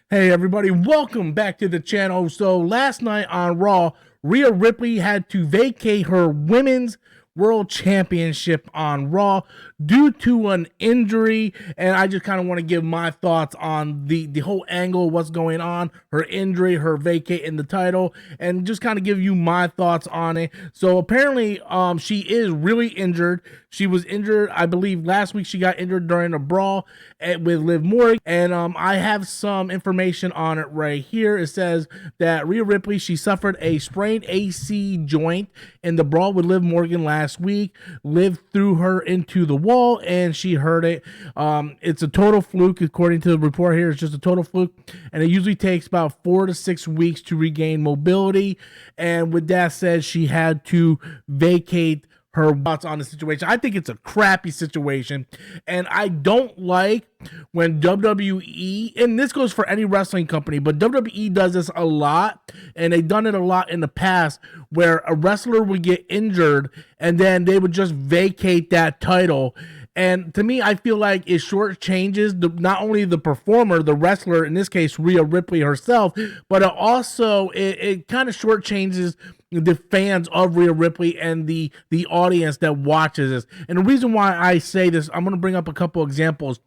Hey everybody, welcome back to the channel. So last night on Raw, Rhea Ripley had to vacate her Women's World Championship on Raw due to an injury, and I just kind of want to give my thoughts on the whole angle of what's going on, her injury, her vacating the title, and just kind of give you my thoughts on it. So apparently she is really injured. She was injured, I believe last week she got injured during a brawl with Liv Morgan, and I have some information on it right here. It says that Rhea Ripley, she suffered a sprained AC joint in the brawl with Liv Morgan last week. Liv threw her into the wall and she hurt it. It's a total fluke, according to the report here. It's just a total fluke, and it usually takes about 4 to 6 weeks to regain mobility. And with that said, she had to vacate her thoughts on the situation. I think it's a crappy situation, and I don't like when WWE, and this goes for any wrestling company, but WWE does this a lot, and they've done it a lot in the past, where a wrestler would get injured and then they would just vacate that title. And to me, I feel like it shortchanges not only the performer, the wrestler, in this case Rhea Ripley herself, but it kind of shortchanges the fans of Rhea Ripley and the audience that watches this. And the reason why I say this, I'm going to bring up a couple examples.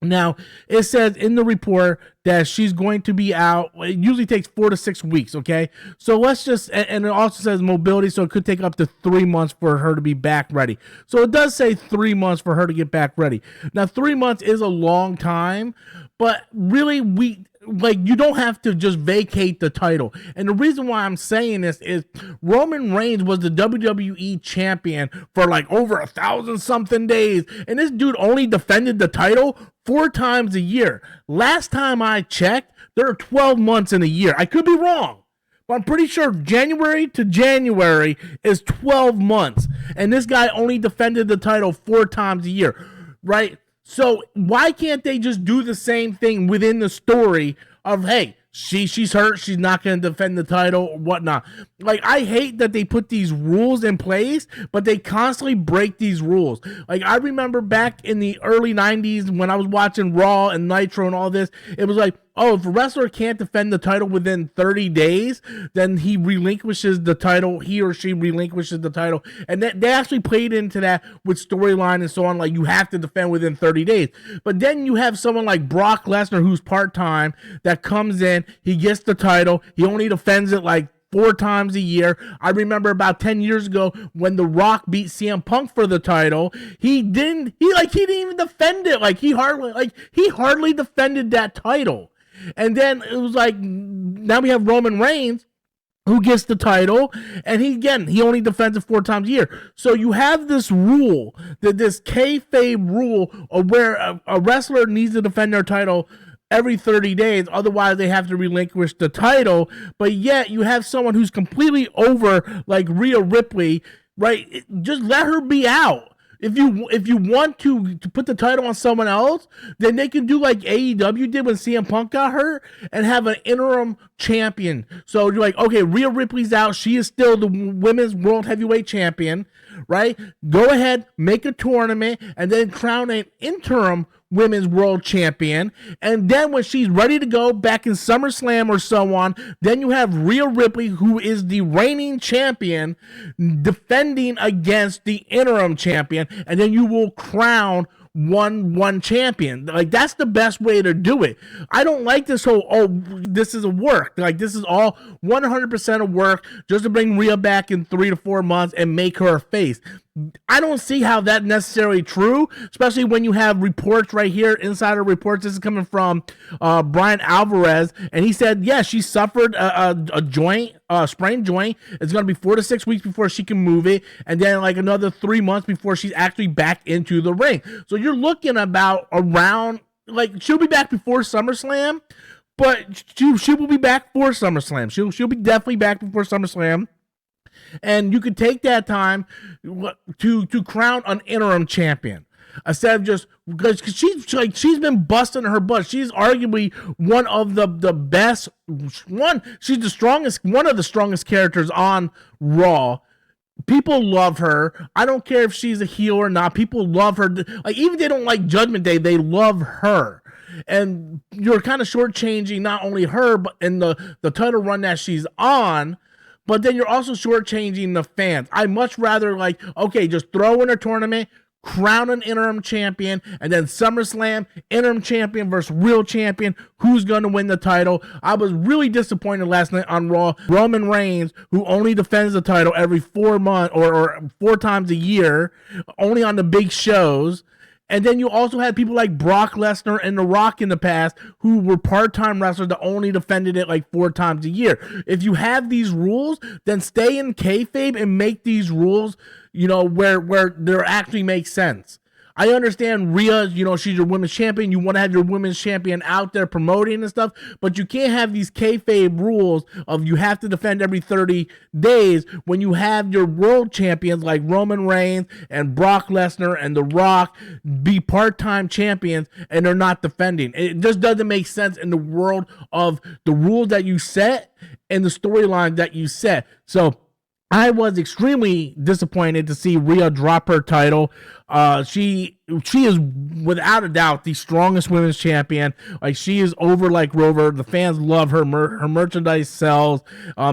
Now, it says in the report that she's going to be out. It usually takes 4 to 6 weeks, okay? So let's just, and it also says mobility, so it could take up to 3 months for her to be back ready. So it does say 3 months for her to get back ready. Now, 3 months is a long time, but really, you don't have to just vacate the title. And the reason why I'm saying this is Roman Reigns was the WWE champion for like over 1,000 something days, and this dude only defended the title 4 times a year. Last time I checked, there are 12 months in a year. I could be wrong, but I'm pretty sure January to January is 12 months, and this guy only defended the title 4 times a year, right? So why can't they just do the same thing within the story of, hey, she's hurt, she's not going to defend the title or whatnot? Like, I hate that they put these rules in place, but they constantly break these rules. Like, I remember back in the early 90s when I was watching Raw and Nitro and all this, it was like, oh, if a wrestler can't defend the title within 30 days, then he relinquishes the title, he or she relinquishes the title. And they actually played into that with storyline and so on, like you have to defend within 30 days. But then you have someone like Brock Lesnar, who's part-time, that comes in, he gets the title, he only defends it like 4 times a year. I remember about 10 years ago when The Rock beat CM Punk for the title, he didn't even defend it. He hardly defended that title. And then it was like, now we have Roman Reigns, who gets the title, and he only defends it 4 times a year. So you have this rule, this kayfabe rule of where a wrestler needs to defend their title every 30 days, otherwise they have to relinquish the title. But yet you have someone who's completely over, like Rhea Ripley, right? Just let her be out. If you want to put the title on someone else, then they can do like AEW did when CM Punk got hurt and have an interim champion. So you're like, okay, Rhea Ripley's out. She is still the women's world heavyweight champion, right? Go ahead, make a tournament, and then crown an interim women's world champion. And then when she's ready to go back in SummerSlam or so on, then you have Rhea Ripley, who is the reigning champion, defending against the interim champion, and then you will crown one champion. Like, that's the best way to do it. I don't like this whole, oh, this is a work. Like, this is all 100% of work just to bring Rhea back in 3 to 4 months and make her a face. I don't see how that's necessarily true, especially when you have reports right here, insider reports. This is coming from Brian Alvarez, and he said, yeah, she suffered a sprained joint. It's going to be 4 to 6 weeks before she can move it, and then like another 3 months before she's actually back into the ring. So you're looking about around, like, she'll be back before SummerSlam, but she will be back for SummerSlam. She'll be definitely back before SummerSlam. And you could take that time to crown an interim champion instead of just, because she's been busting her butt. She's arguably one of the best she's the strongest, one of the strongest characters on Raw. People love her. I don't care if she's a heel or not. People love her. Like, even if they don't like Judgment Day, they love her. and you're kind of shortchanging not only her, but in the title run that she's on, but then you're also shortchanging the fans. I much rather, like, okay, just throw in a tournament, crown an interim champion, and then SummerSlam, interim champion versus real champion. Who's going to win the title? I was really disappointed last night on Raw. Roman Reigns, who only defends the title every 4 months or 4 times a year, only on the big shows. And then you also had people like Brock Lesnar and The Rock in the past who were part-time wrestlers that only defended it like 4 times a year. If you have these rules, then stay in kayfabe and make these rules, you know, where they actually make sense. I understand Rhea, you know, she's your women's champion. You want to have your women's champion out there promoting and stuff, but you can't have these kayfabe rules of you have to defend every 30 days when you have your world champions like Roman Reigns and Brock Lesnar and The Rock be part-time champions and they're not defending. It just doesn't make sense in the world of the rules that you set and the storyline that you set. So I was extremely disappointed to see Rhea drop her title. She is without a doubt the strongest women's champion. Like, she is over like Rover. The fans love her. Her merchandise sells.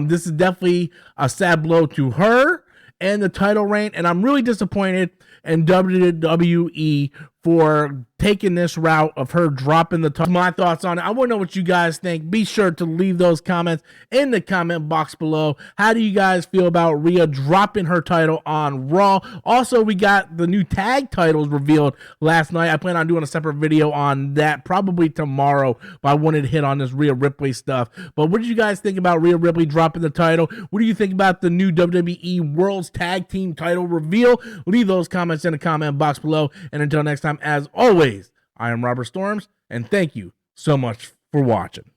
This is definitely a sad blow to her and the title reign. And I'm really disappointed in WWE for taking this route of her dropping the title. My thoughts on it. I want to know what you guys think. Be sure to leave those comments in the comment box below. How do you guys feel about Rhea dropping her title on Raw? Also, we got the new tag titles revealed last night. I plan on doing a separate video on that probably tomorrow, but I wanted to hit on this Rhea Ripley stuff. But what did you guys think about Rhea Ripley dropping the title? What do you think about the new WWE World's Tag Team title reveal? Leave those comments in the comment box below. And until next time, as always, I am Robert Storms, and thank you so much for watching.